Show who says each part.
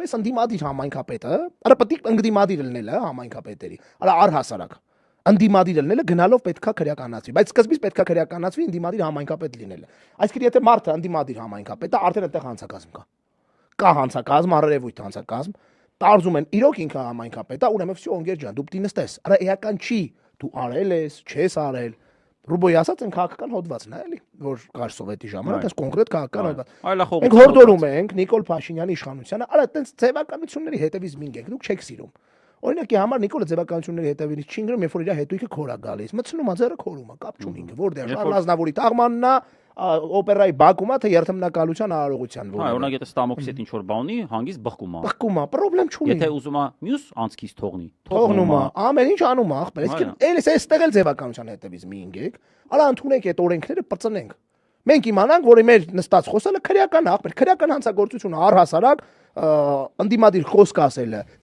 Speaker 1: պես ընդդիմադիր համայնքապետը, արա պետք է ընդդիմադիր լինելը համայնքապետերի, արա առհասարակ ընդդիմադիր լինելը գնալով պետքա քրեականացվի, բայց սկզբից պետքա քրեականացվի ընդդիմադիր համայնքապետ լինելը։ Այսինքն եթե մարդը ընդդիմադիր համայնքապետ է, արդեն այդտեղ հանցակազմ կա հանցակազմ, առերևույթ հանցակազմ, տարզում են իրոք ինքը համայնքապետ է, ուրեմն վсё ընկեր ջան, դու պիտի նստես, արա էական չի, դու արել ես, չես արել։ Ռուբոյի ասած են քաղաքական հոդվածն է, էլի, որ կար սովետի ժամանակ, այս կոնկրետ քաղաքական հոդված։ Մենք հորդորում ենք Նիկոլ Փաշինյանի իշխանությանը, արա այտենց ձևականությունների հետևից մինգեք, դուք չեք սիրում։ Օրինակի համար Նիկոլը ձևականությունների հետևից չի գրում, երբ որ իր հետույքը քորա գալիս, մտցնում է ձեռը քորում է, կապ չունի ինքը, որտեղ Շարլ Ազնավուրի տաղմանն է, օպերայի բակում է, թե երթմնակալության արարողության
Speaker 2: որը։ Օրինակ եթե Ստամոքսի հետ ինչ որ բան ունի, հանգիստ բխկում է։
Speaker 1: Բխկում է, խնդրեմ չունի։
Speaker 2: Եթե ուզում է մյուս անցքից
Speaker 1: թողնում է, ամեն ինչ անում է, ախպեր, այսինքն էլիս այստեղ էլ ձևականության հետևից մի ինգեք, արա ընդունենք այդ օրենքները բծնենք։ Մենք իմանանք, որ մեր նստած խոսալը քրեական է, ախպեր, քրեական հանցագործությունը առհասարակ ընդդիմադիր խոսք ասելը